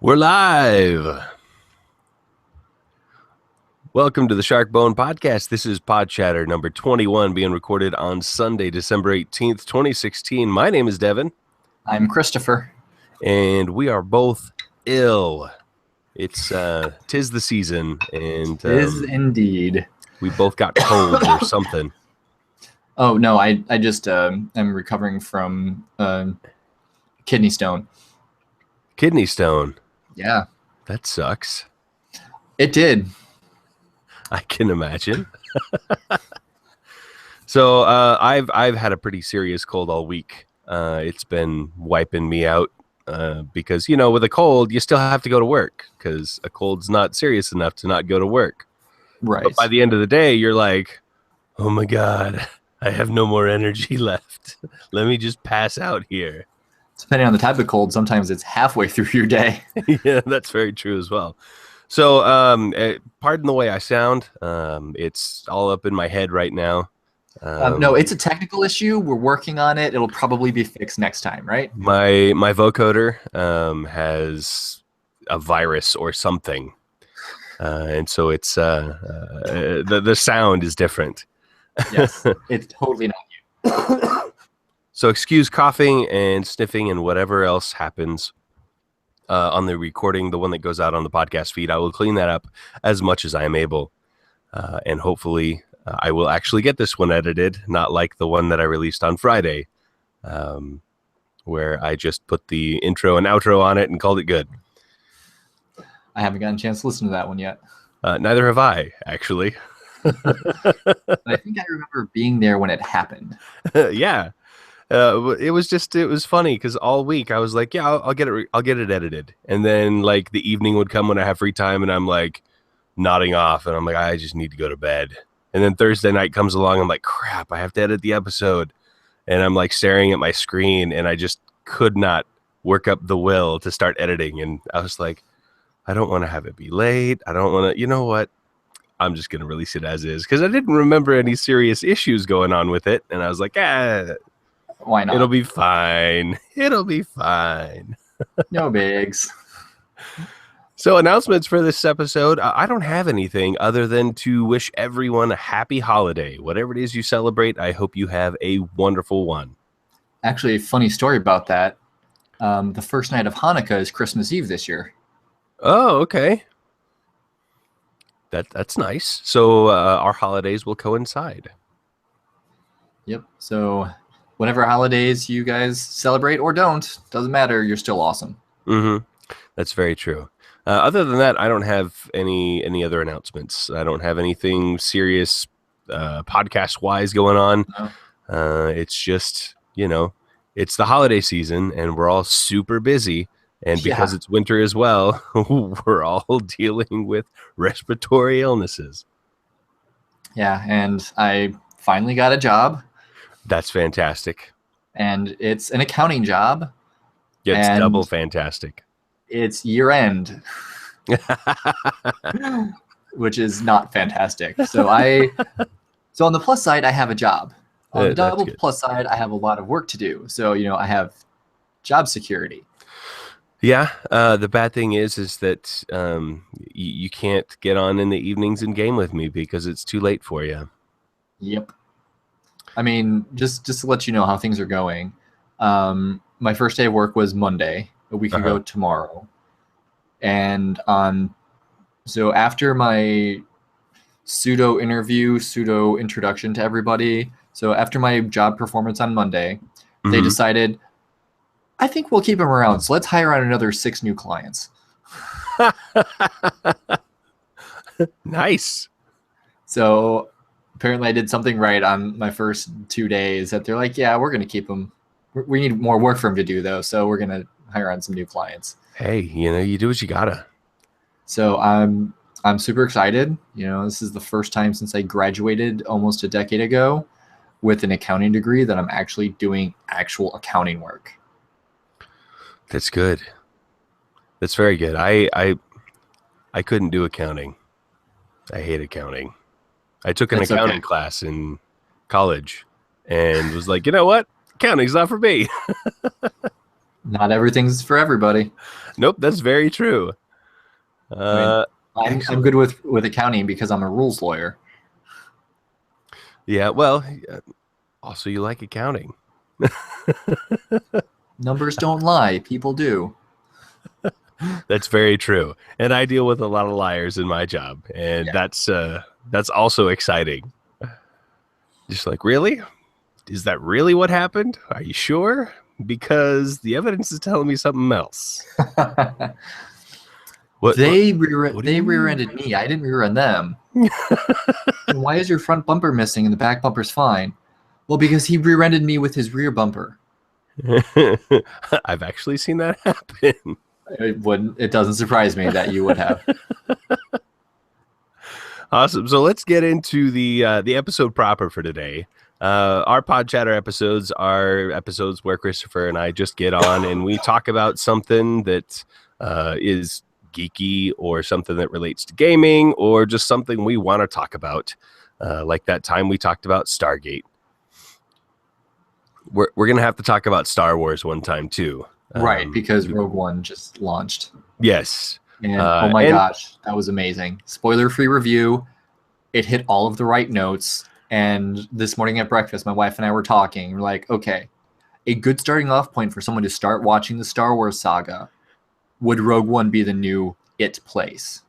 We're live. Welcome to the Shark Bone Podcast. This is Pod Chatter number 21 being recorded on Sunday, December 18th, 2016. My name is Devon. I'm Christopher. And we are both ill. It's tis the season, and Is indeed. We both got colds or something. Oh no, I just am recovering from kidney stone. Kidney stone. Yeah. That sucks. It did. I can imagine. So I've had a pretty serious cold all week. It's been wiping me out because, you know, with a cold, you still have to go to work because a cold's not serious enough to not go to work. Right. But by the end of the day, you're like, oh my God, I have no more energy left. Let me just pass out here. Depending on the type of cold, sometimes it's halfway through your day. Yeah, that's very true as well. So pardon the way I sound. It's all up in my head right now. No, it's a technical issue. We're working on it. It'll probably be fixed next time, right? My vocoder has a virus or something, and so it's the sound is different. Yes, it's totally not you. So excuse coughing and sniffing and whatever else happens on the recording, the one that goes out on the podcast feed. I will clean that up as much as I am able, and hopefully I will actually get this one edited, not like the one that I released on Friday, where I just put the intro and outro on it and called it good. I haven't gotten a chance to listen to that one yet. Neither have I, actually. I think I remember being there when it happened. Yeah. It was funny because all week I was like, yeah, I'll get it edited. And then like the evening would come when I have free time and I'm like nodding off and I'm like, I just need to go to bed. And then Thursday night comes along. I'm like, crap, I have to edit the episode. And I'm like staring at my screen and I just could not work up the will to start editing. And I was like, I don't want to have it be late. I don't want to, you know what? I'm just going to release it as is because I didn't remember any serious issues going on with it. And I was like, why not? It'll be fine. It'll be fine. No bigs. So announcements for this episode. I don't have anything other than to wish everyone a happy holiday. Whatever it is you celebrate, I hope you have a wonderful one. Actually, a funny story about that. The first night of Hanukkah is Christmas Eve this year. Oh, okay. That's nice. So our holidays will coincide. Yep. So whatever holidays you guys celebrate or don't, doesn't matter. You're still awesome. Mm-hmm. That's very true. Other than that, I don't have any other announcements. I don't have anything serious podcast-wise going on. No. It's just, you know, it's the holiday season and we're all super busy. And because it's winter as well, we're all dealing with respiratory illnesses. Yeah, and I finally got a job. That's fantastic. And it's an accounting job. It's double fantastic. It's year end, which is not fantastic. So on the plus side, I have a job. On the double plus side, I have a lot of work to do. So, you know, I have job security. Yeah. The bad thing is that you can't get on in the evenings and game with me because it's too late for you. Yep. I mean, just to let you know how things are going. My first day of work was Monday, a week ago tomorrow. And so after my pseudo introduction to everybody, so after my job performance on Monday, they decided, I think we'll keep him around. So let's hire on another 6 new clients. Nice. So apparently I did something right on my first 2 days that they're like, yeah, we're going to keep him. We need more work for him to do, though. So we're going to hire on some new clients. Hey, you know, you do what you gotta. So I'm super excited. You know, this is the first time since I graduated almost a decade ago with an accounting degree that I'm actually doing actual accounting work. That's good. That's very good. I couldn't do accounting. I hate accounting. I took an accounting class in college and was like, you know what? Accounting's not for me. Not everything's for everybody. Nope, that's very true. I mean, I'm Excellent. good with accounting because I'm a rules lawyer. Yeah, well, also you like accounting. Numbers don't lie, people do. That's very true. And I deal with a lot of liars in my job, and Yeah. that's also exciting. Just like, really? Is that really what happened? Are you sure? Because the evidence is telling me something else. What what do They you mean? rear-ended me. I didn't rear-end them. And why is your front bumper missing and the back bumper's fine? Well, because he rear-ended me with his rear bumper. I've actually seen that happen. It doesn't surprise me that you would have. Awesome. So let's get into the episode proper for today. Our Pod Chatter episodes are episodes where Christopher and I just get on and we talk about something that is geeky or something that relates to gaming or just something we want to talk about. Like that time we talked about Stargate. We're gonna have to talk about Star Wars one time too. Right, because Rogue One just launched. Yes. And oh my And gosh, that was amazing. Spoiler-free review. It hit all of the right notes. And this morning at breakfast, my wife and I were talking. We're like, okay, a good starting off point for someone to start watching the Star Wars saga, would Rogue One be the new It place?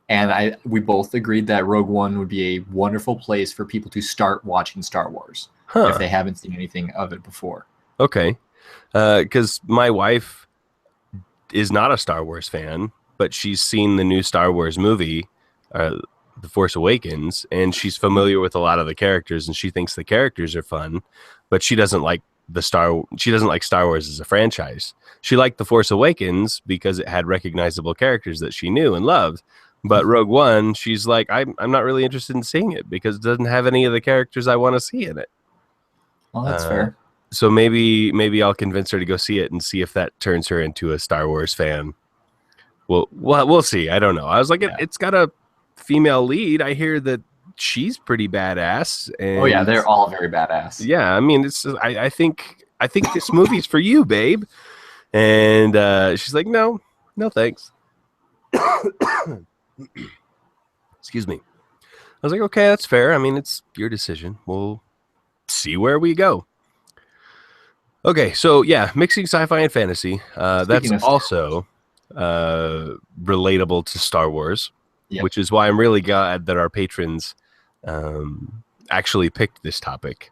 And we both agreed that Rogue One would be a wonderful place for people to start watching Star Wars if they haven't seen anything of it before. Okay. Because my wife is not a Star Wars fan, but she's seen the new Star Wars movie, The Force Awakens, and she's familiar with a lot of the characters, and she thinks the characters are fun, but she doesn't like she doesn't like Star Wars as a franchise. She liked The Force Awakens because it had recognizable characters that she knew and loved. But Rogue One, she's like, I'm not really interested in seeing it because it doesn't have any of the characters I want to see in it. Well, that's fair. So maybe I'll convince her to go see it and see if that turns her into a Star Wars fan. We'll see. I don't know. I was like, it's got a female lead. I hear that she's pretty badass. And oh yeah, they're all very badass. Yeah, I mean, I think this movie's for you, babe. And she's like, no, thanks. Excuse me. I was like, okay, that's fair. I mean, it's your decision. We'll see where we go. Okay, so yeah, mixing sci-fi and fantasy. That's also relatable to Star Wars, which is why I'm really glad that our patrons actually picked this topic.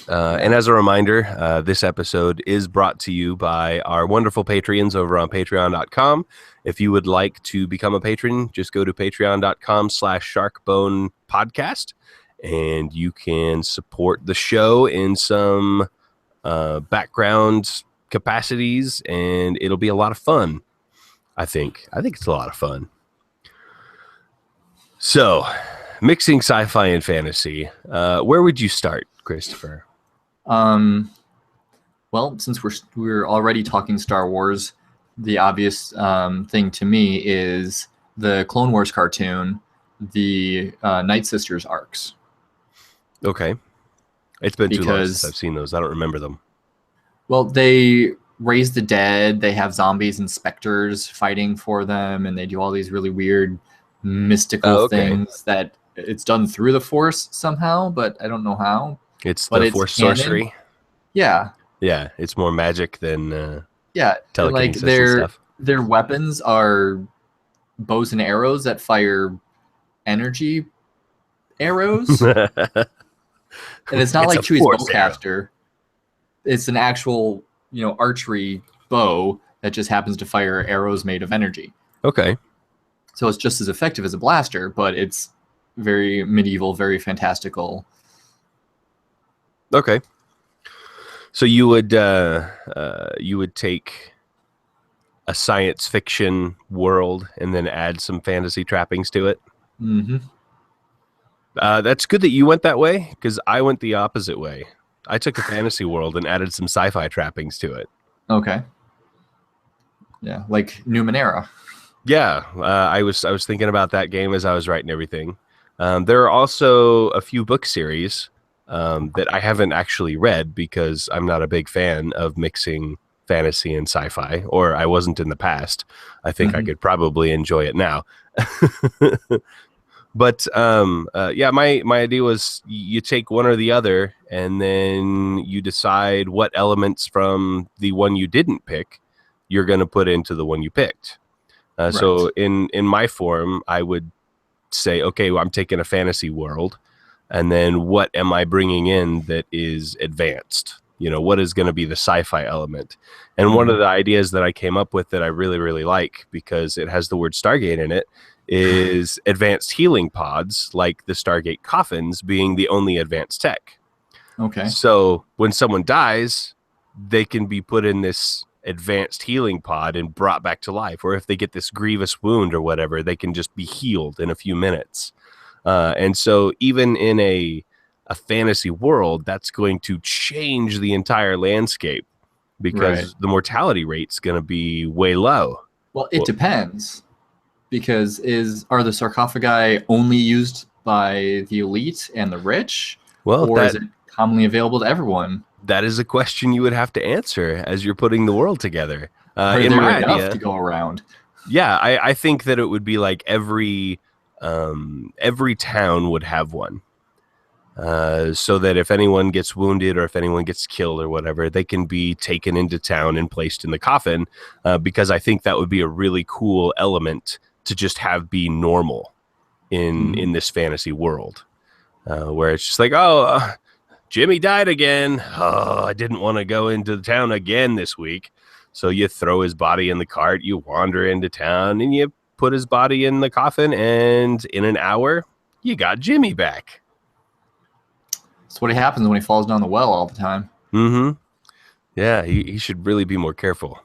And as a reminder, this episode is brought to you by our wonderful Patreons over on patreon.com. If you would like to become a patron, just go to patreon.com/sharkbonepodcast and you can support the show in some background capacities, and it'll be a lot of fun. I think it's a lot of fun. So, mixing sci-fi and fantasy. Where would you start, Christopher? Well, since we're already talking Star Wars, the obvious thing to me is the Clone Wars cartoon, the Night Sisters arcs. Okay. It's been too long since I've seen those. I don't remember them. Well, they raise the dead. They have zombies and specters fighting for them, and they do all these really weird mystical things that it's done through the Force somehow, but I don't know how. It's the Force sorcery. Yeah. Yeah, it's more magic than telekinesis and stuff. Their weapons are bows and arrows that fire energy arrows. And it's not like Chewie's bowcaster. It's an actual, archery bow that just happens to fire arrows made of energy. Okay. So it's just as effective as a blaster, but it's very medieval, very fantastical. Okay. So you would take a science fiction world and then add some fantasy trappings to it? Mm-hmm. That's good that you went that way, because I went the opposite way. I took a fantasy world and added some sci-fi trappings to it. Okay. Yeah, like Numenera. Yeah, I was thinking about that game as I was writing everything. There are also a few book series that I haven't actually read because I'm not a big fan of mixing fantasy and sci-fi, or I wasn't in the past. I think I Hmm. could probably enjoy it now. But yeah, my idea was you take one or the other, and then you decide what elements from the one you didn't pick you're going to put into the one you picked. So Right. in my form, I would say, okay, well, I'm taking a fantasy world, and then what am I bringing in that is advanced? You know, what is going to be the sci-fi element? And one of Hmm. the ideas that I came up with that I really, really like, because it has the word Stargate in it, is advanced healing pods, like the Stargate coffins being the only advanced tech. Okay. So when someone dies, they can be put in this advanced healing pod and brought back to life. Or if they get this grievous wound or whatever, they can just be healed in a few minutes. And so even in a fantasy world, that's going to change the entire landscape Right. because the mortality rate's going to be way low. Well, it Well, depends because is are the sarcophagi only used by the elite and the rich, well, or is it commonly available to everyone? that is a question you would have to answer as you're putting the world together. Are In there my enough to idea, go around? yeah, I think that it would be like every town would have one. So that if anyone gets wounded or if anyone gets killed or whatever, they can be taken into town and placed in the coffin. Because I think that would be a really cool element to just have be normal in Hmm. this fantasy world, where it's just like, oh, Jimmy died again. Oh, I didn't want to go into the town again this week. So you throw his body in the cart, you wander into town, and you put his body in the coffin, and in an hour, you got Jimmy back. That's what happens when he falls down the well all the time. Mm-hmm. Yeah, he should really be more careful.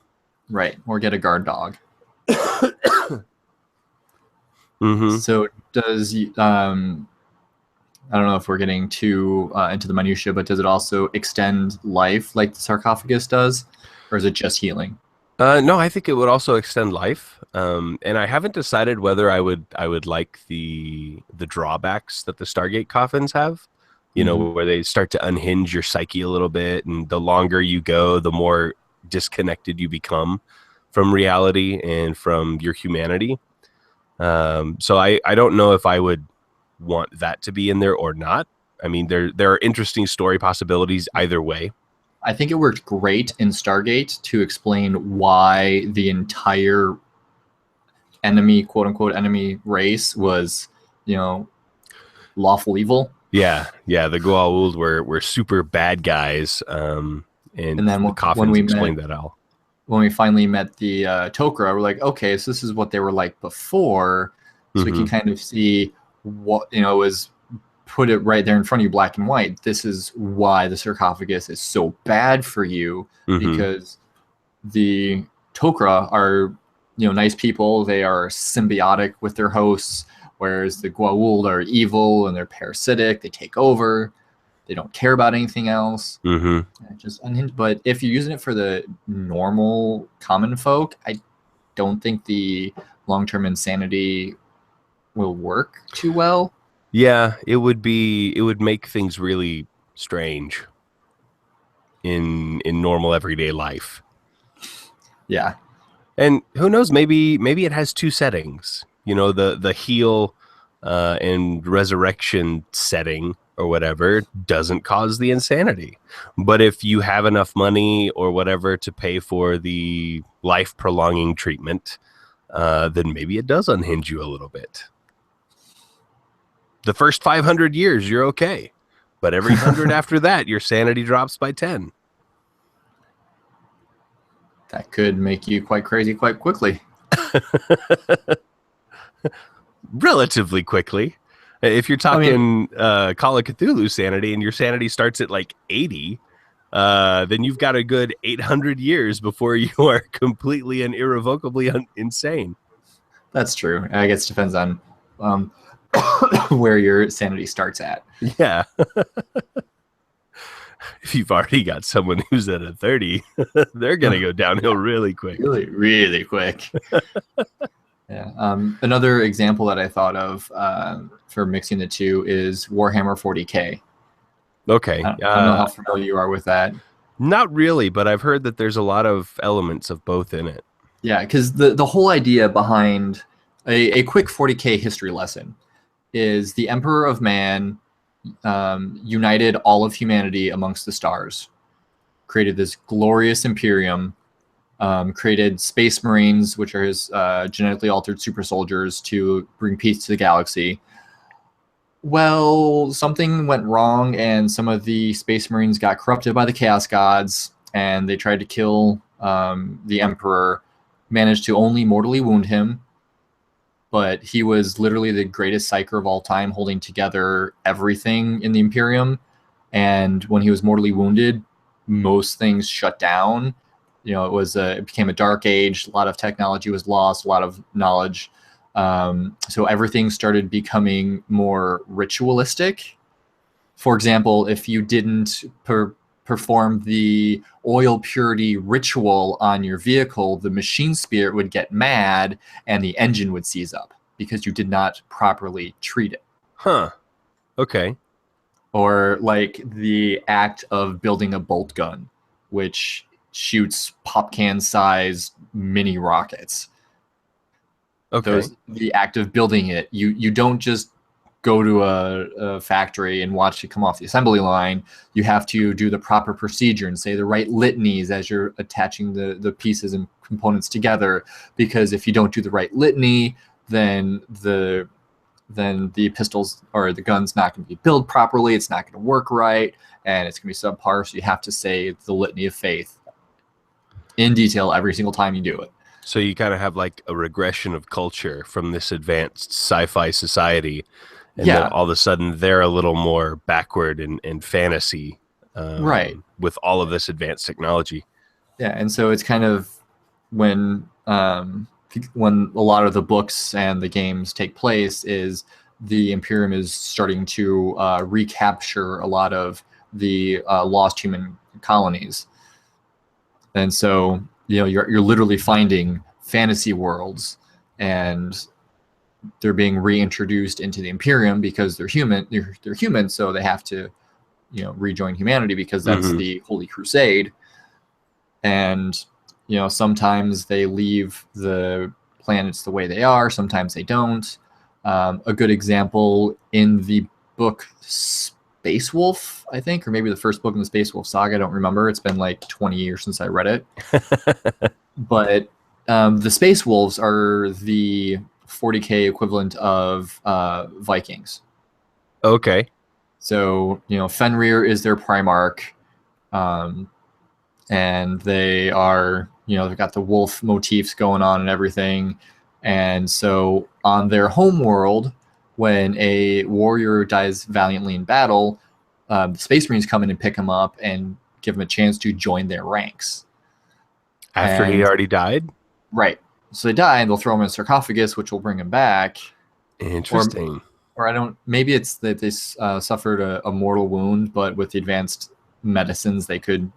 Right. Or get a guard dog. Mm-hmm. So does I don't know if we're getting too into the minutia, but does it also extend life like the sarcophagus does, or is it just healing? No, I think it would also extend life. And I haven't decided whether I would like the drawbacks that the Stargate coffins have. You know, Hmm. where they start to unhinge your psyche a little bit, and the longer you go, the more disconnected you become from reality and from your humanity. So I don't know if I would want that to be in there or not. I mean, there are interesting story possibilities either way. I think it worked great in Stargate to explain why the entire enemy, quote unquote, enemy race was, you know, lawful evil. Yeah, yeah. The Goa'uld were super bad guys, and And then the when coffins we met explained that all. when we finally met the Tok'ra, we're like, okay, so this is what they were like before, so we can Mm-hmm. kind of see what is put it right there in front of you, black and white. This is why the sarcophagus is so bad for you Mm-hmm. because the Tok'ra are nice people. They are symbiotic with their hosts, whereas the Goa'uld are evil and they're parasitic. They take over. They don't care about anything else. Mm-hmm. Just unhinged. But if you're using it for the normal common folk, I don't think the long-term insanity will work too well. Yeah, it would make things really strange in normal everyday life. Yeah. And who knows, maybe it has two settings. You know, the heal and resurrection setting or whatever doesn't cause the insanity. But if you have enough money or whatever to pay for the life prolonging treatment, then maybe it does unhinge you a little bit. The first 500 years, you're okay. But every 100 after that, your sanity drops by 10. That could make you quite crazy quite quickly. Relatively quickly. If you're I mean, talking Call of Cthulhu sanity and your sanity starts at like 80, then you've got a good 800 years before you are completely and irrevocably insane. that's true. I guess it depends on um, where your sanity starts at. Yeah. If you've already got someone who's at a 30, they're going to go downhill Yeah, really quick. really, really quick. Yeah. Another example that I thought of for mixing the two is Warhammer 40K. Okay. I don't know how familiar you are with that. Not really, but I've heard that there's a lot of elements of both in it. Yeah, because the whole idea behind a quick 40K history lesson is the Emperor of Man united all of humanity amongst the stars, created this glorious imperium, created Space Marines, which are his genetically altered super soldiers, to bring peace to the galaxy. Well, something went wrong, and some of the Space Marines got corrupted by the Chaos Gods, and they tried to kill the Emperor. Managed to only mortally wound him, but he was literally the greatest psyker of all time, holding together everything in the Imperium. And when he was mortally wounded, most things shut down. You know, it became a dark age. A lot of technology was lost, a lot of knowledge. So everything started becoming more ritualistic. For example, if you didn't perform the oil purity ritual on your vehicle, the machine spirit would get mad and the engine would seize up because you did not properly treat it. Huh. Okay. Or like the act of building a bolt gun, which shoots pop can sized mini rockets. Okay. The act of building it, you don't just go to a factory and watch it come off the assembly line. You have to do the proper procedure and say the right litanies as you're attaching the pieces and components together, because if you don't do the right litany, then the pistols or the gun's not going to be built properly, it's not going to work right, and it's going to be subpar. So you have to say the litany of faith in detail every single time you do it. So you kind of have like a regression of culture from this advanced sci-fi society, and then all of a sudden they're a little more backward and fantasy, right, with all of this advanced technology. Yeah, and so it's kind of when a lot of the books and the games take place is the Imperium is starting to recapture a lot of the lost human colonies, and so you're literally finding fantasy worlds, and they're being reintroduced into the Imperium because they're human. They're human, so they have to rejoin humanity because that's the Holy Crusade. And sometimes they leave the planets the way they are, sometimes they don't. A good example in the book Space Wolf, I think, or maybe the first book in the Space Wolf saga, I don't remember. It's been like 20 years since I read it. But the Space Wolves are the 40K equivalent of Vikings. Okay. So, Fenrir is their Primarch. And they are, they've got the wolf motifs going on and everything. And so on their home world, when a warrior dies valiantly in battle, the Space Marines come in and pick him up and give him a chance to join their ranks. After he already died? Right. So they die and they'll throw him in a sarcophagus, which will bring him back. Interesting. Or maybe it's that they suffered a mortal wound, but with the advanced medicines, they could,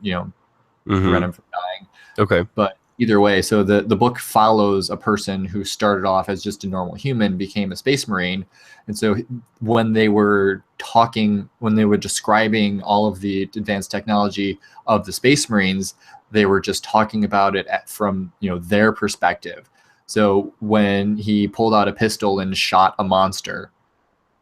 prevent him from dying. Okay. But either way, so the book follows a person who started off as just a normal human, became a Space Marine. And so when they were describing all of the advanced technology of the Space Marines, they were just talking about it from their perspective. So when he pulled out a pistol and shot a monster,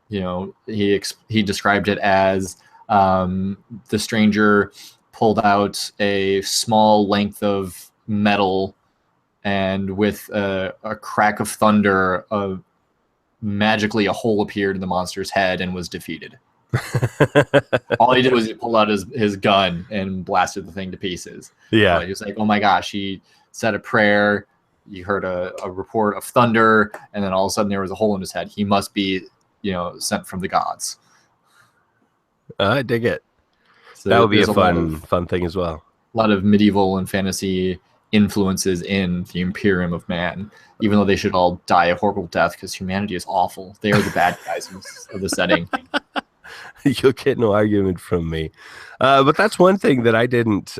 he described it as the stranger pulled out a small length of metal, and with a crack of thunder, magically a hole appeared in the monster's head and was defeated. All he did was he pulled out his gun and blasted the thing to pieces. Yeah. He was like, oh my gosh, he said a prayer, you heard a report of thunder, and then all of a sudden there was a hole in his head. He must be sent from the gods. I dig it. So that would be a fun thing as well. A lot of medieval and fantasy influences in the Imperium of Man, even though they should all die a horrible death because humanity is awful. They are the bad guys of the setting. You'll get no argument from me. But that's one thing that I didn't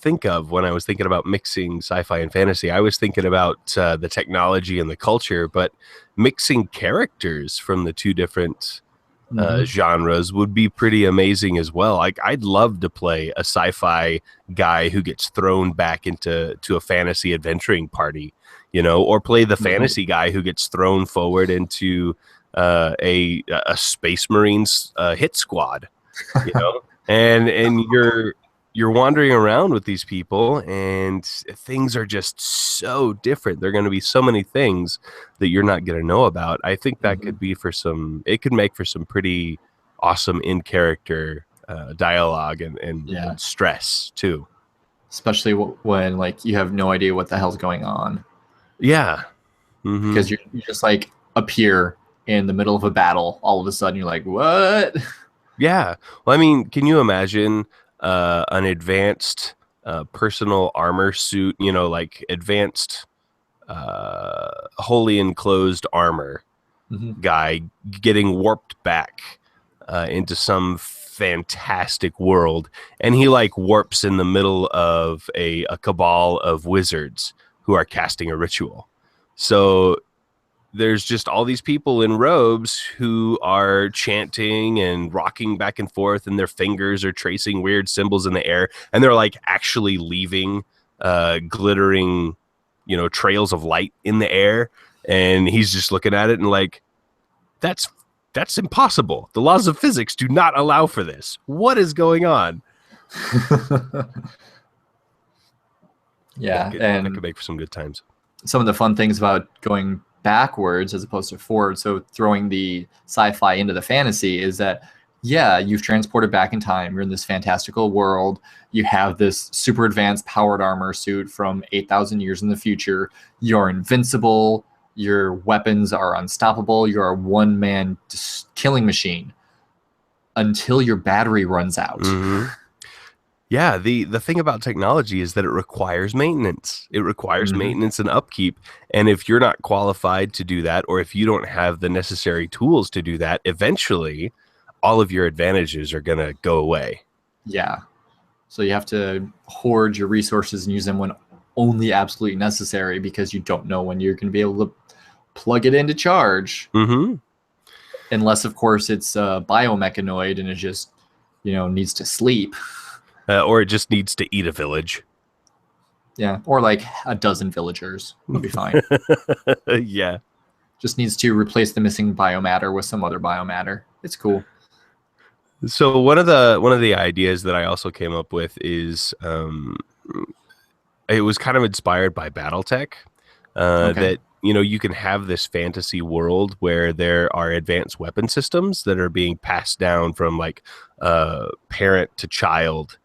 think of when I was thinking about mixing sci-fi and fantasy. I was thinking about the technology and the culture, but mixing characters from the two different Mm-hmm. genres would be pretty amazing as well. Like I'd love to play a sci-fi guy who gets thrown back into a fantasy adventuring party, or play the Mm-hmm. fantasy guy who gets thrown forward into a Space Marines hit squad, and you're wandering around with these people, and things are just so different. There are going to be so many things that you're not going to know about. I think that Mm-hmm. could be it could make for some pretty awesome in character dialogue Yeah, and stress too. especially when like you have no idea what the hell's going on Yeah. because Hmm. you just like appear in the middle of a battle. All of a sudden, you're like, what? Yeah. Well, I mean, can you imagine an advanced personal armor suit, like advanced wholly enclosed armor Mm-hmm. guy getting warped back into some fantastic world, and he like warps in the middle of a cabal of wizards who are casting a ritual. So there's just all these people in robes who are chanting and rocking back and forth, and their fingers are tracing weird symbols in the air, and they're like actually leaving glittering, trails of light in the air. And he's just looking at it and like, that's that's impossible. The laws of physics do not allow for this. What is going on? Yeah, That and could make for some good times. some of the fun things about going backwards as opposed to forward, so throwing the sci-fi into the fantasy, is that yeah, you've transported back in time, you're in this fantastical world, you have this super advanced powered armor suit from 8,000 years in the future, you're invincible, your weapons are unstoppable, you're a one-man killing machine until your battery runs out. Mm-hmm. Yeah, the thing about technology is that it requires maintenance. It requires Mm-hmm. maintenance and upkeep. And if you're not qualified to do that, or if you don't have the necessary tools to do that, eventually all of your advantages are going to go away. Yeah, so you have to hoard your resources and use them when only absolutely necessary because you don't know when you're going to be able to plug it into charge. Mm-hmm. Unless, of course, it's a biomechanoid and it just, needs to sleep. Or it just needs to eat a village. Yeah, or like a dozen villagers would be fine. Yeah. Just needs to replace the missing biomatter with some other biomatter. It's cool. So one of the ideas that I also came up with is it was kind of inspired by BattleTech. Okay. That you can have this fantasy world where there are advanced weapon systems that are being passed down from like parent to child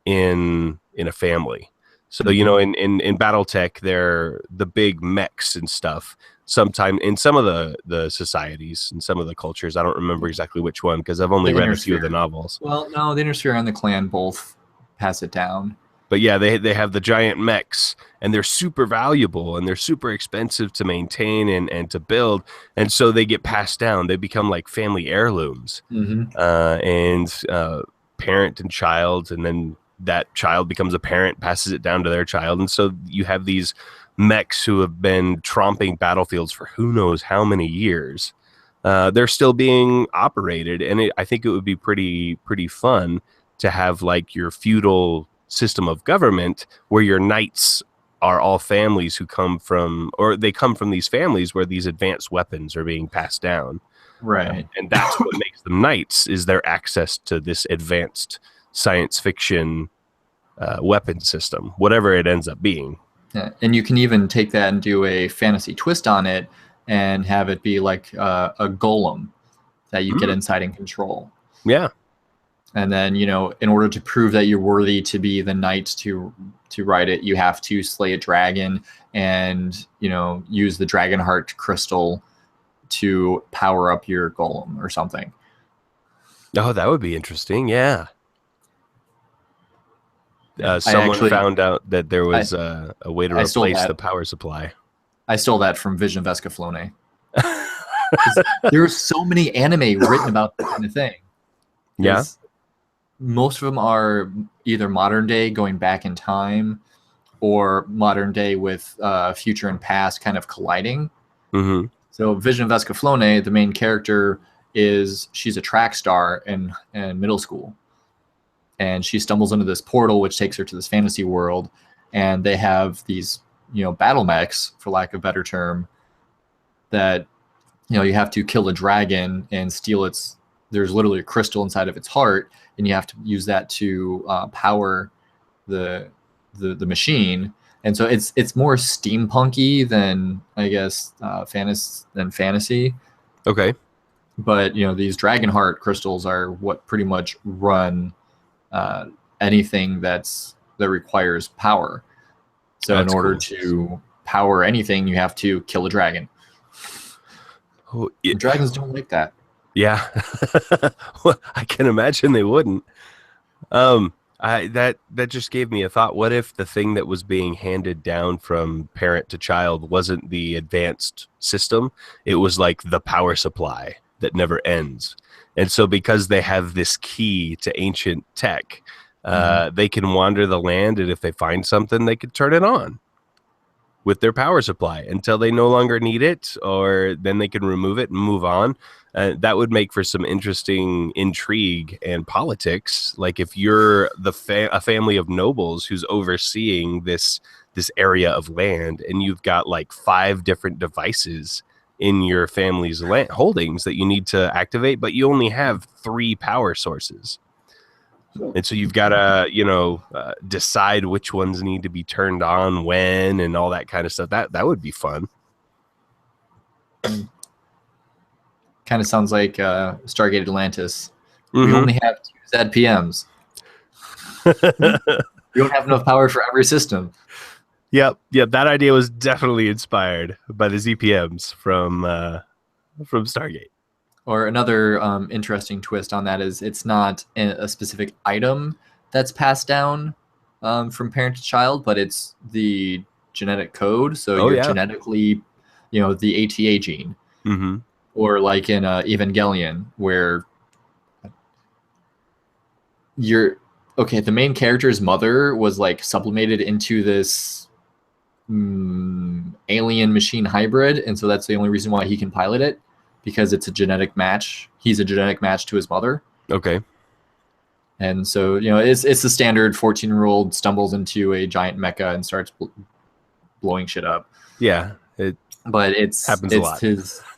in a family. So Mm-hmm. in BattleTech, they're the big mechs and stuff. Sometime in some of the societies and some of the cultures, I don't remember exactly which one because I've only The read inner a few of the sphere. novels. Well, no, the inner sphere and the clan both pass it down. But yeah, they have the giant mechs, and they're super valuable and they're super expensive to maintain and to build, and so they get passed down. They become like family heirlooms, Mm-hmm. and parent and child, and then that child becomes a parent, passes it down to their child, and so you have these mechs who have been tromping battlefields for who knows how many years. They're still being operated, and I think it would be pretty fun to have like your feudal system of government where your knights are all families who come from, or they come from these families where these advanced weapons are being passed down. Right. And that's what makes them knights, is their access to this advanced science fiction weapon system, whatever it ends up being. Yeah. And you can even take that and do a fantasy twist on it and have it be like a golem that you get Mm, inside and control. yeah. And then, in order to prove that you're worthy to be the knight to ride it, you have to slay a dragon and, use the dragon heart crystal to power up your golem or something. Oh, that would be interesting. Yeah. Yeah. Someone found out that there I, was a way to I stole replace the that. power supply. I stole that from Vision of Escaflowne. There's so many anime written about that kind of thing. Yeah. Because most of them are either modern day going back in time or modern day with future and past kind of colliding. Mm-hmm. So Vision of Escaflowne, the main character, is she's a track star in middle school, and she stumbles into this portal which takes her to this fantasy world, and they have these battle mechs, for lack of a better term, that you have to kill a dragon and steal its. There's literally a crystal inside of its heart, and you have to use that to power the machine. And so it's more steampunky than, I guess, fantasy. Okay. But these dragon heart crystals are what pretty much run uh, anything that requires power. So in That's order cool. to power anything, you have to kill a dragon. Oh, yeah. And dragons don't like that. Yeah. Well, I can imagine they wouldn't. That just gave me a thought. What if the thing that was being handed down from parent to child wasn't the advanced system? It was like the power supply that never ends. And so because they have this key to ancient tech, they can wander the land, and if they find something, they could turn it on with their power supply until they no longer need it, or then they can remove it and move on. That would make for some interesting intrigue and politics. Like if you're a family of nobles who's overseeing this area of land, and you've got like 5 different devices in your family's land holdings that you need to activate, but you only have 3 power sources. And so you've got to, decide which ones need to be turned on when, and all that kind of stuff. That would be fun. Kind of sounds like Stargate Atlantis. Mm-hmm. We only have 2 ZPMs. We don't have enough power for every system. Yep. That idea was definitely inspired by the ZPMs from Stargate. Or another interesting twist on that is it's not a specific item that's passed down from parent to child, but it's the genetic code. So you're genetically, the ATA gene. Mm-hmm. Or like in Evangelion, where the main character's mother was like sublimated into this alien machine hybrid, and so that's the only reason why he can pilot it, because it's a genetic match. He's a genetic match to his mother. Okay. And so it's the standard 14-year-old stumbles into a giant mecha and starts blowing shit up. Yeah. But it's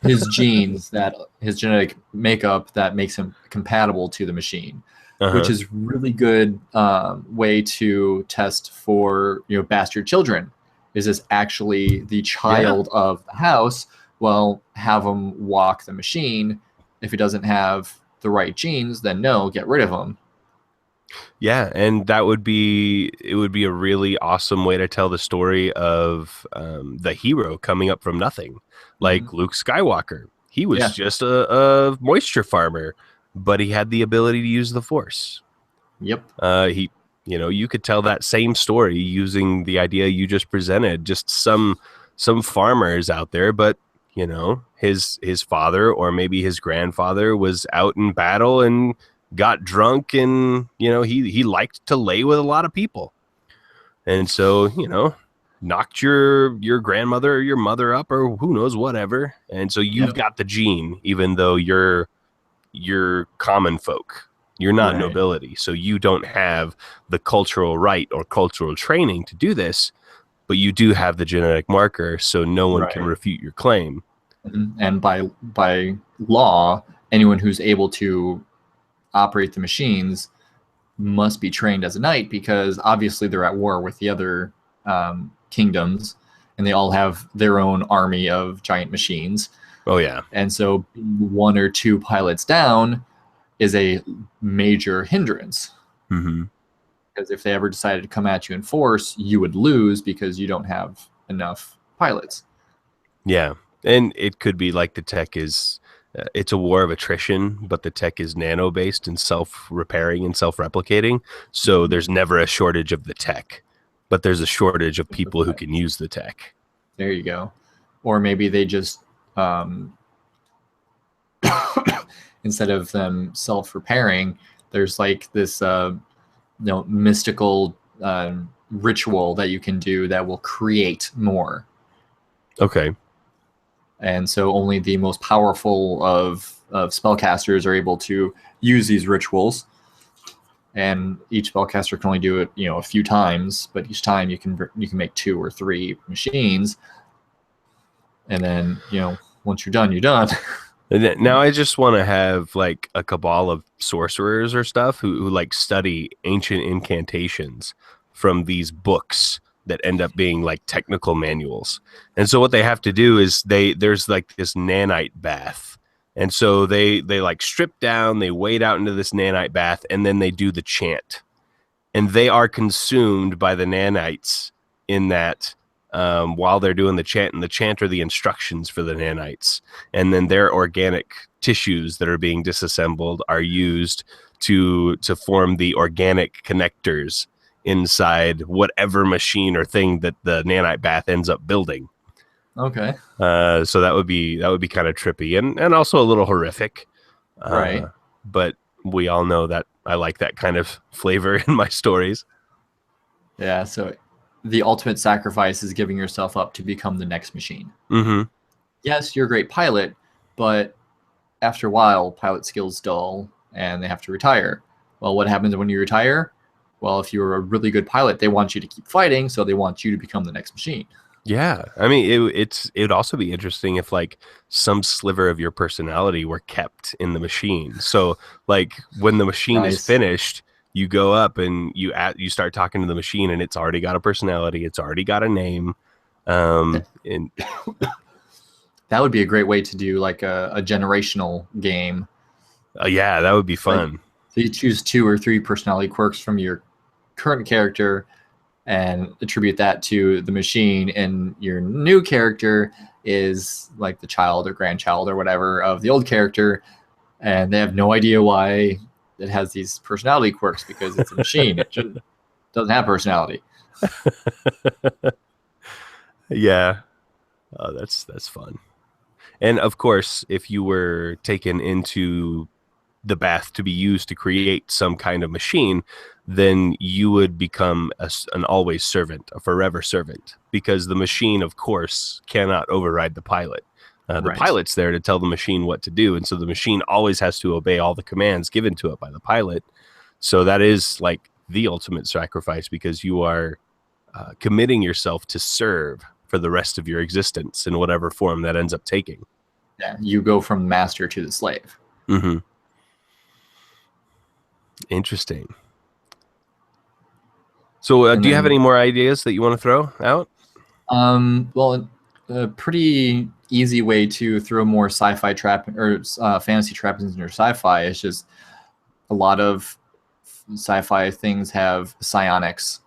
his genes, that his genetic makeup, that makes him compatible to the machine, which is really good way to test for bastard children. Is this actually the child of the house? Well, have him walk the machine. If he doesn't have the right genes, then no, get rid of him. Yeah, and it would be a really awesome way to tell the story of the hero coming up from nothing, like Luke Skywalker. He was just a moisture farmer, but he had the ability to use the Force. Yep. You could tell that same story using the idea you just presented. Just some farmers out there, but his father or maybe his grandfather was out in battle and got drunk, and he liked to lay with a lot of people, and so knocked your grandmother or your mother up, or who knows, whatever. And so you've got the gene, even though you're common folk, you're not nobility, so you don't have the cultural right or cultural training to do this, but you do have the genetic marker, so no one can refute your claim. And by law, anyone who's able to operate the machines must be trained as a knight, because obviously they're at war with the other kingdoms, and they all have their own army of giant machines. Oh yeah. And so 1 or 2 pilots down is a major hindrance. Because if they ever decided to come at you in force, you would lose because you don't have enough pilots. Yeah. And it could be like the tech is it's a war of attrition, but the tech is nano-based and self-repairing and self-replicating. So there's never a shortage of the tech, but there's a shortage of people who can use the tech. There you go. Or maybe they just, instead of them self-repairing, there's like this mystical ritual that you can do that will create more. Okay. and so only the most powerful of spellcasters are able to use these rituals. And each spellcaster can only do it, a few times, but each time you can make 2 or 3 machines, and then once you're done, you're done. And now I just want to have like a cabal of sorcerers or stuff who like study ancient incantations from these books that end up being like technical manuals. And so what they have to do is there's like this nanite bath. And so they like strip down, they wade out into this nanite bath, and then they do the chant. And they are consumed by the nanites in that while they're doing the chant, and the chant are the instructions for the nanites. And then their organic tissues that are being disassembled are used to form the organic connectors inside whatever machine or thing that the nanite bath ends up building. Okay. So that would be kind of trippy and also a little horrific. Right. But we all know that I like that kind of flavor in my stories. Yeah. So the ultimate sacrifice is giving yourself up to become the next machine. Mm-hmm. Yes, you're a great pilot, but after a while, pilot skills dull and they have to retire. Well, what happens when you retire? Well, if you're a really good pilot, they want you to keep fighting, so they want you to become the next machine. Yeah, I mean, it'd also be interesting if like some sliver of your personality were kept in the machine. So like when the machine is finished, you go up and you start talking to the machine, and it's already got a personality, it's already got a name, and that would be a great way to do like a generational game. Yeah, that would be fun. Like, so you choose 2 or 3 personality quirks from your current character and attribute that to the machine, and your new character is like the child or grandchild or whatever of the old character, and they have no idea why it has these personality quirks because it's a machine. It doesn't have personality. Yeah. Oh, that's fun. And of course, if you were taken into the bath to be used to create some kind of machine, then you would become an always servant, a forever servant, because the machine, of course, cannot override the pilot. The pilot's there to tell the machine what to do, and so the machine always has to obey all the commands given to it by the pilot. So that is like the ultimate sacrifice, because you are committing yourself to serve for the rest of your existence in whatever form that ends up taking. Yeah, you go from master to the slave. Mm-hmm. Interesting. So do you have any more ideas that you want to throw out? Well, a pretty easy way to throw more sci-fi fantasy trappings into your sci-fi is just a lot of sci-fi things have psionics,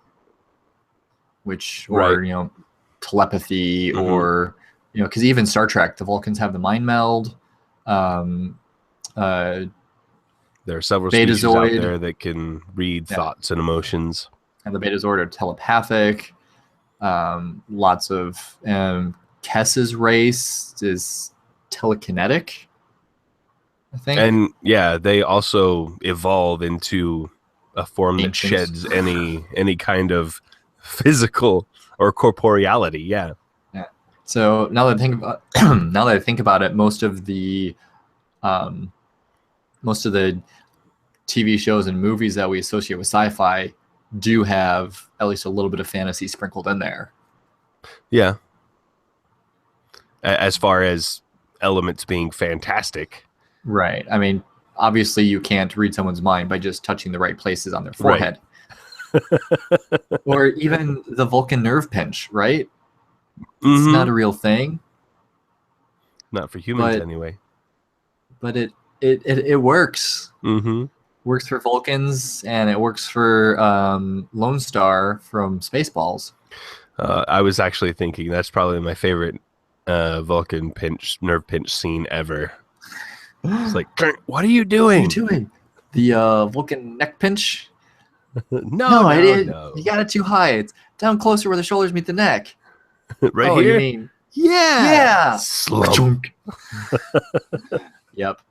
which or telepathy, or because even Star Trek, the Vulcans have the mind meld. There are several species out there that can read thoughts and emotions. And the Betazoid are telepathic. Lots of Kess's race is telekinetic, I think. And yeah, they also evolve into a form that sheds any kind of physical or corporeality. Yeah. Yeah. So now that I think about it, most of the TV shows and movies that we associate with sci-fi do have at least a little bit of fantasy sprinkled in there. Yeah. As far as elements being fantastic. Right. I mean, obviously you can't read someone's mind by just touching the right places on their forehead. Right. Or even the Vulcan nerve pinch, right? Mm-hmm. It's not a real thing. Not for humans anyway. But it works. Mm-hmm. Works for Vulcans, and it works for Lone Star from Spaceballs. I was actually thinking that's probably my favorite Vulcan nerve pinch scene ever. It's like, what are you doing? What are you doing? The Vulcan neck pinch? No, you got it too high. It's down closer where the shoulders meet the neck. Right here? You mean, yeah. Slump. Yep.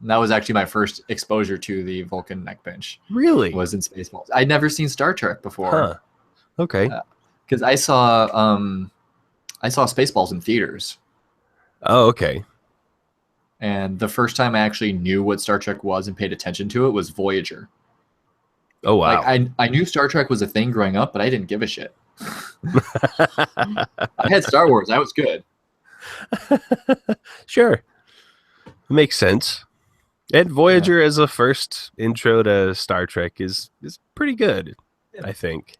And that was actually my first exposure to the Vulcan neck pinch. Really? Was in Spaceballs. I'd never seen Star Trek before. Huh. Okay. Because I saw Spaceballs in theaters. Oh, okay. And the first time I actually knew what Star Trek was and paid attention to it was Voyager. Oh, Like wow. I knew Star Trek was a thing growing up, but I didn't give a shit. I had Star Wars. I was good. Sure. Makes sense. And Yeah. Voyager as a first intro to Star Trek is pretty good, Yeah. I think.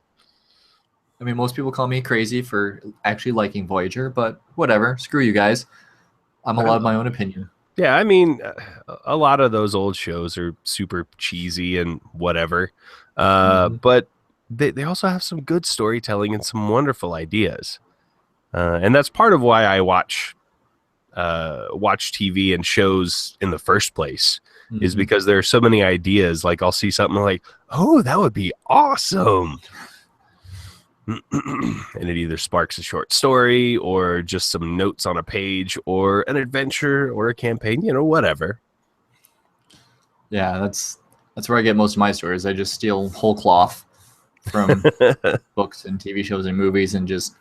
I mean, most people call me crazy for actually liking Voyager, but whatever. Screw you guys. I'm I allowed love my it. own opinion. Yeah, I mean, a lot of those old shows are super cheesy and whatever. Mm-hmm. But they also have some good storytelling and some wonderful ideas. And that's part of why I watch TV and shows in the first place, is Mm-hmm. because there are so many ideas. Like I'll see something like, oh, that would be awesome. And it either sparks a short story or just some notes on a page or an adventure or a campaign, whatever. Yeah, that's where I get most of my stories. I just steal whole cloth from books and TV shows and movies and just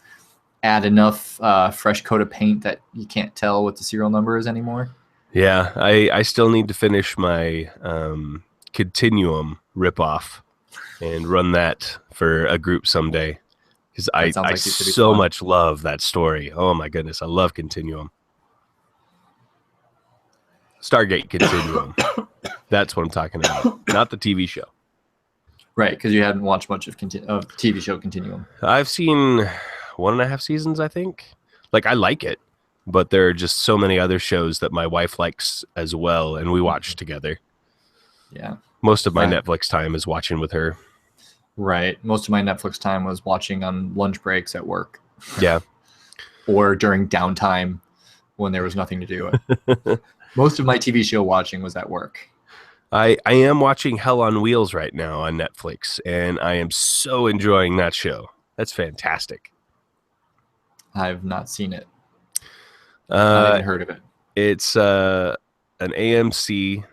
add enough fresh coat of paint that you can't tell what the serial number is anymore. Yeah, I still need to finish my Continuum ripoff and run that for a group someday, because That sounds I like it could be so fun. much love that story. Oh my goodness, I love Continuum. Stargate Continuum. That's what I'm talking about, not the TV show. Right, because you hadn't watched much of TV show Continuum. I've seen 1.5 seasons, I think. Like, I like it, but there are just so many other shows that my wife likes as well, and we watch together. Yeah. Most of my Uh, Netflix time is watching with her. right. Most of my Netflix time was watching on lunch breaks at work Yeah. or during downtime when there was nothing to do. Most of my TV show watching was at work. I am watching Hell on Wheels right now on Netflix, and I am so enjoying that show. That's fantastic. I've not seen it, not Uh, even heard of it. it's an AMC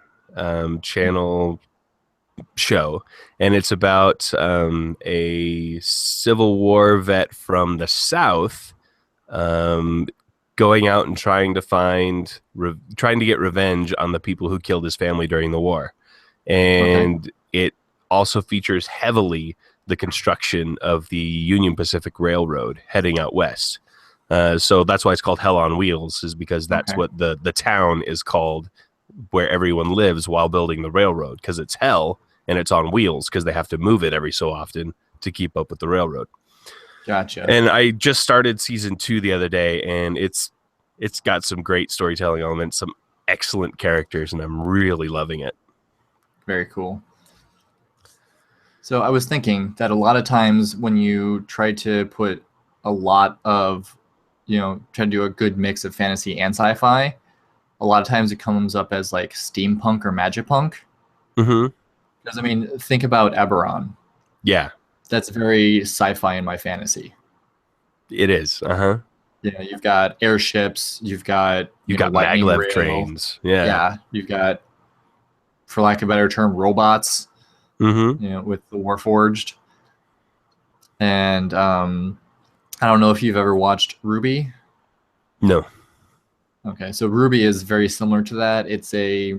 channel show, and it's about a Civil War vet from the South, um, going out and trying to get revenge on the people who killed his family during the war. Okay. And it also features heavily the construction of the Union Pacific Railroad heading out west. So that's why it's called Hell on Wheels, is because that's Okay. what the town is called, where everyone lives while building the railroad, because it's hell and it's on wheels because they have to move it every so often to keep up with the railroad. Gotcha. And I just started season 2 the other day, and it's got some great storytelling elements, some excellent characters, and I'm really loving it. Very cool. So I was thinking that a lot of times when you try to put a lot of, try to do a good mix of fantasy and sci-fi, a lot of times it comes up as like steampunk or magipunk. Mm-hmm. Because I mean, think about Eberron. Yeah, That's very sci-fi in my fantasy. it is. Uh-huh. You've got airships, you've got You got lightning maglev rail. trains. Yeah. Yeah, you've got, for lack of a better term, robots. Mm-hmm. With the Warforged. And I don't know if you've ever watched Ruby. No. Okay, so Ruby is very similar to that. It's a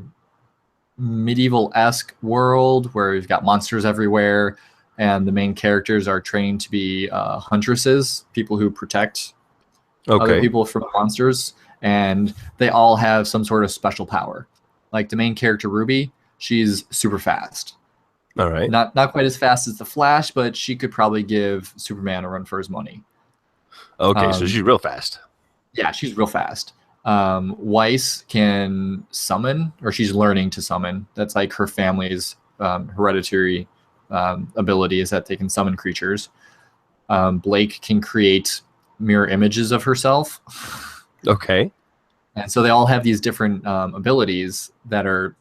medieval-esque world where you've got monsters everywhere, and the main characters are trained to be huntresses, people who protect other Okay. people from monsters, and they all have some sort of special power. Like the main character Ruby, she's super fast. All right. Not quite as fast as the Flash, but she could probably give Superman a run for his money. Okay, so Um, she's real fast. yeah, she's real fast. Weiss can summon, or she's learning to summon. That's like her family's hereditary ability, is that they can summon creatures. Blake can create mirror images of herself. Okay. And so they all have these different abilities that are,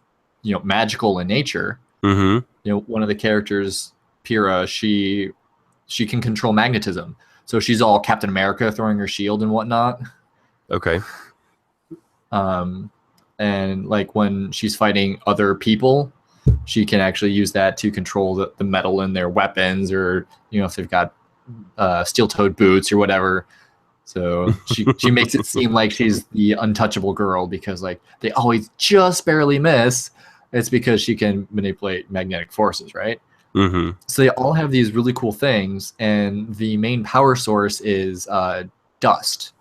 magical in nature. Mm-hmm. One of the characters, Pyrrha, she can control magnetism. So she's all Captain America, throwing her shield and whatnot. Okay. And like when she's fighting other people, she can actually use that to control the metal in their weapons, or if they've got steel-toed boots or whatever. So she makes it seem like she's the untouchable girl because like they always just barely miss. It's because she can manipulate magnetic forces, right? Mm-hmm. So they all have these really cool things, and the main power source is dust,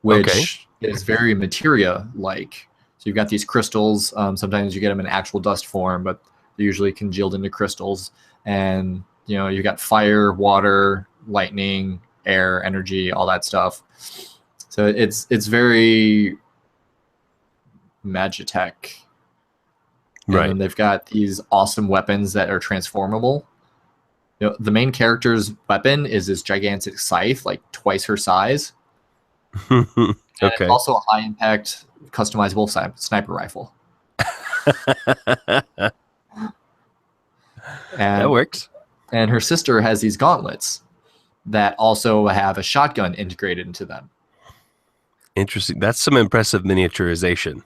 Okay. which is very materia-like. So you've got these crystals. Sometimes you get them in actual dust form, but they're usually congealed into crystals. And you've got fire, water, lightning, air, energy, all that stuff. So it's very Magitech. And Right. then they've got these awesome weapons that are transformable. The main character's weapon is this gigantic scythe, like twice her size, and it's Okay. also a high impact, customizable sniper rifle. That And works. and her sister has these gauntlets that also have a shotgun integrated into them. Interesting. That's some impressive miniaturization.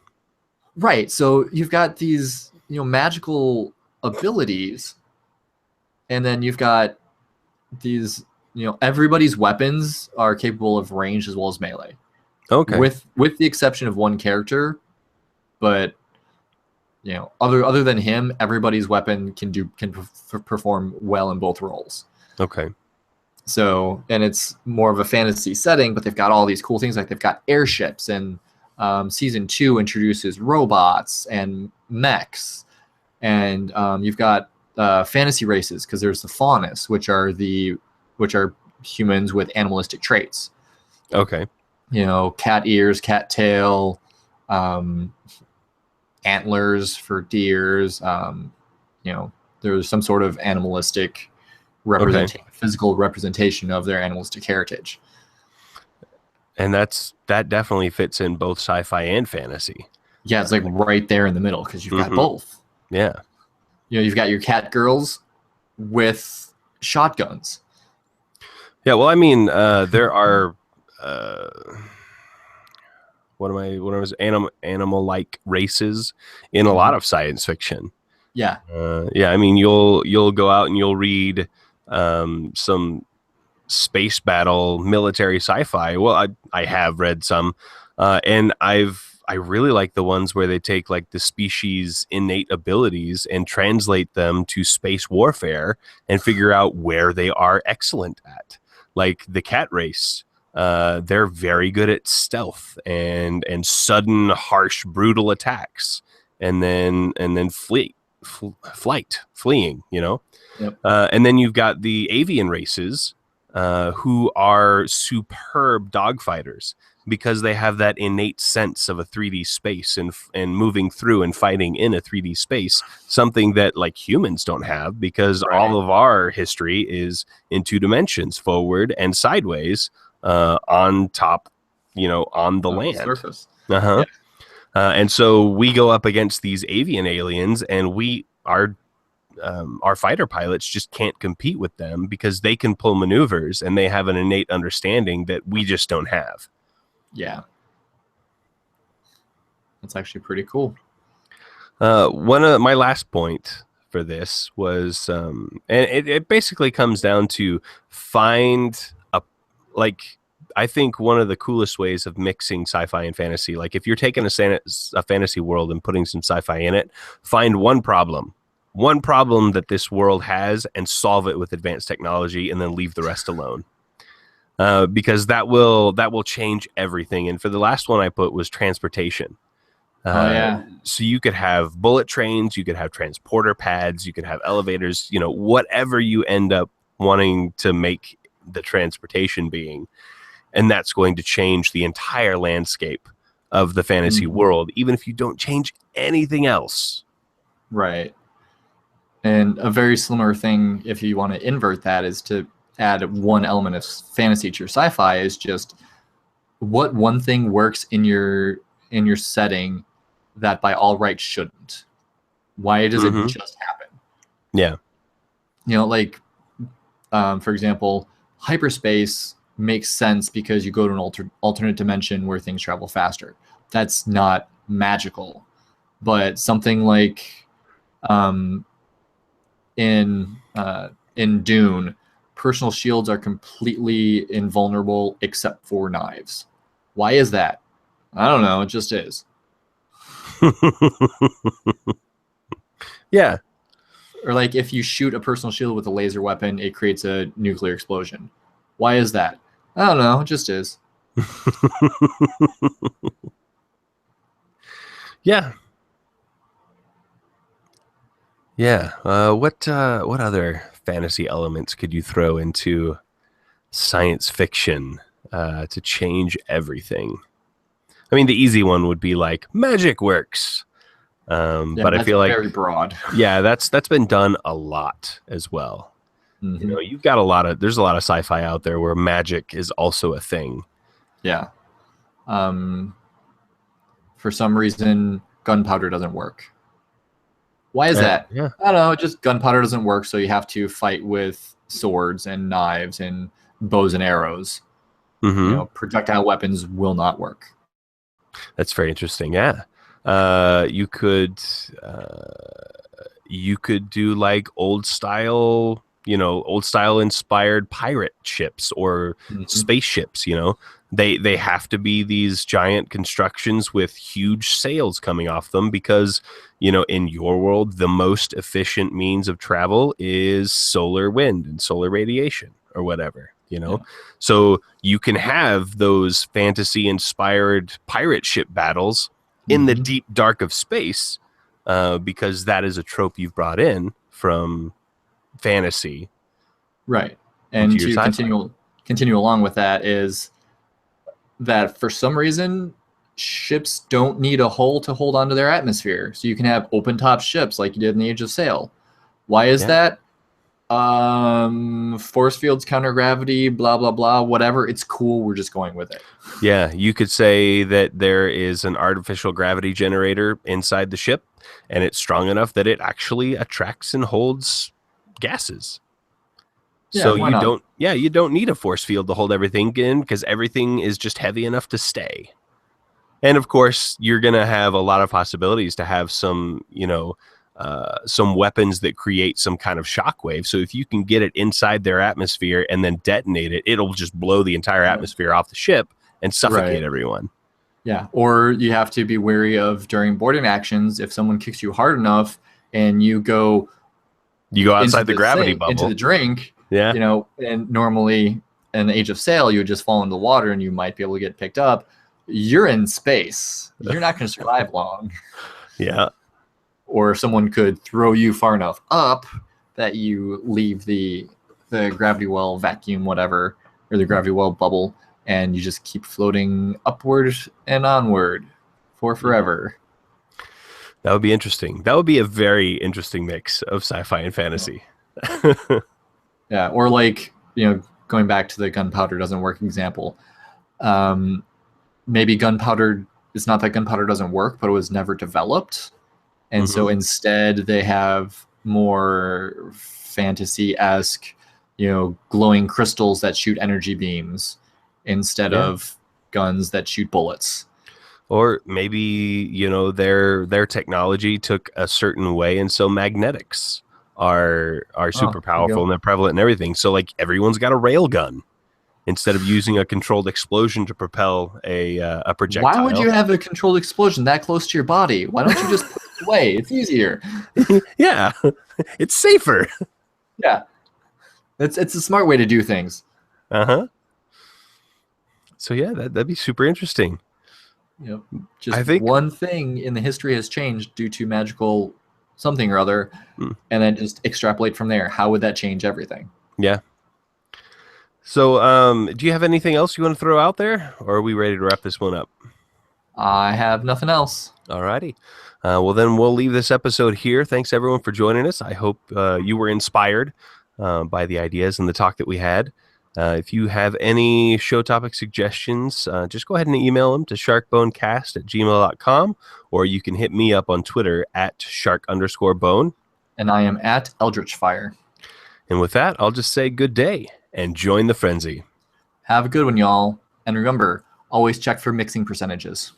Right. So you've got these magical abilities, and then you've got these everybody's weapons are capable of range as well as melee, Okay. with the exception of one character. But other than him, everybody's weapon can perform well in both roles. Okay. So, and it's more of a fantasy setting, but they've got all these cool things, like they've got airships, and season 2 introduces robots and mechs, and you've got fantasy races because there's the faunus, which are humans with animalistic traits. Okay. Cat ears, cat tail, um, antlers for deers. There's some sort of animalistic Okay. physical representation of their animalistic heritage. And that definitely fits in both sci-fi and fantasy. Yeah, it's like right there in the middle because you've got Mm-hmm. both. Yeah. You've got your cat girls with shotguns. Yeah. Well, I mean, there are uh, what am I? What was animal like races in a lot of science fiction. Yeah. Yeah. I mean, you'll go out and you'll read some space battle military sci-fi. Well, I have read some, and I really like the ones where they take like the species' innate abilities and translate them to space warfare and figure out where they are excellent at. Like the cat race, they're very good at stealth and sudden, harsh, brutal attacks, and then fleeing. Yep. And then you've got the avian races, who are superb dogfighters because they have that innate sense of a 3D space and moving through and fighting in a 3D space, something that like humans don't have because Right. all of our history is in 2 dimensions, forward and sideways, on top, on the On the land. surface. Uh-huh. Yeah. And so we go up against these avian aliens, and our fighter pilots just can't compete with them because they can pull maneuvers and they have an innate understanding that we just don't have. Yeah. That's actually pretty cool. One of my last point for this was, and it basically comes down to find a, like, I think one of the coolest ways of mixing sci-fi and fantasy, like if you're taking a fantasy world and putting some sci-fi in it, find one problem that this world has and solve it with advanced technology, and then leave the rest alone. Because that will change everything. And for the last one I put was transportation. Oh yeah. So you could have bullet trains, you could have transporter pads, you could have elevators, whatever you end up wanting to make the transportation being. And that's going to change the entire landscape of the fantasy world, even if you don't change anything else. Right. And a very similar thing, if you want to invert that, is to add one element of fantasy to your sci-fi. Is just what one thing works in your setting that by all rights shouldn't. Why does it just happen? Yeah. Like for example, hyperspace makes sense because you go to an alternate dimension where things travel faster. That's not magical, but something like in Dune, personal shields are completely invulnerable except for knives. Why is that? I don't know. It just is. Yeah. Or like if you shoot a personal shield with a laser weapon, it creates a nuclear explosion. Why is that? I don't know. It just is. Yeah. Yeah. What other fantasy elements could you throw into science fiction to change everything? I mean, the easy one would be like magic works. Yeah, But I that's feel like, very broad. yeah, that's been done a lot as well. You Mm-hmm. know, there's a lot of sci-fi out there where magic is also a thing. Yeah. Um, for some reason, gunpowder doesn't work. Why is that? Yeah. I don't know. Just gunpowder doesn't work, so you have to fight with swords and knives and bows and arrows. Mm-hmm. Projectile weapons will not work. That's very interesting. Yeah. You could do like old style inspired pirate ships or Mm-hmm. spaceships. They have to be these giant constructions with huge sails coming off them because, in your world, the most efficient means of travel is solar wind and solar radiation or whatever. Yeah. So you can have those fantasy inspired pirate ship battles in the Mm-hmm. deep dark of space, because that is a trope you've brought in from fantasy Right. into And your to sci-fi. continue along with that is that for some reason ships don't need a hull to hold onto their atmosphere. So you can have open top ships like you did in the Age of Sail. Why is Yeah. that? Force fields, counter gravity, blah blah blah, whatever. It's cool. We're just going with it. Yeah, you could say that there is an artificial gravity generator inside the ship, and it's strong enough that it actually attracts and holds gases. Yeah, So why not? you don't need a force field to hold everything in because everything is just heavy enough to stay. And of course, you're going to have a lot of possibilities to have some weapons that create some kind of shockwave. So if you can get it inside their atmosphere and then detonate it, it'll just blow the entire atmosphere off the ship and suffocate Right. everyone. Yeah. Or you have to be wary of during boarding actions if someone kicks you hard enough and you go You go into outside the the gravity thing, into bubble. the drink, Yeah. and normally in the Age of Sail, you would just fall into the water and you might be able to get picked up. You're in space. You're not going to survive long. Yeah. Or someone could throw you far enough up that you leave the gravity well vacuum, whatever, or the gravity well bubble, and you just keep floating upward and onward for forever. That would be interesting. That would be a very interesting mix of sci-fi and fantasy. Yeah. Or like, going back to the gunpowder doesn't work example. Maybe gunpowder, it's not that gunpowder doesn't work, but it was never developed. And Mm-hmm. so instead they have more fantasy-esque, glowing crystals that shoot energy beams instead of guns that shoot bullets. Or maybe, their technology took a certain way, and so magnetics are super There you powerful go. and they're prevalent and everything. So like everyone's got a rail gun instead of using a controlled explosion to propel a Why would projectile. you have a controlled explosion that close to your body? Why don't you just put it away? It's easier. Yeah, it's safer. Yeah. It's a smart way to do things. Uh-huh. So yeah, that'd be super interesting. Just I think. one thing in the history has changed due to magical something or other, and then just extrapolate from there. How would that change everything? Yeah. So, do you have anything else you want to throw out there, or are we ready to wrap this one up? I have nothing else. Alrighty. Well, then we'll leave this episode here. Thanks everyone for joining us. I hope you were inspired by the ideas and the talk that we had. If you have any show topic suggestions, just go ahead and email them to sharkbonecast@gmail.com, or you can hit me up on Twitter @shark_bone. And I am at Eldritch Fire. And with that, I'll just say good day and join the frenzy. Have a good one, y'all. And remember, always check for mixing percentages.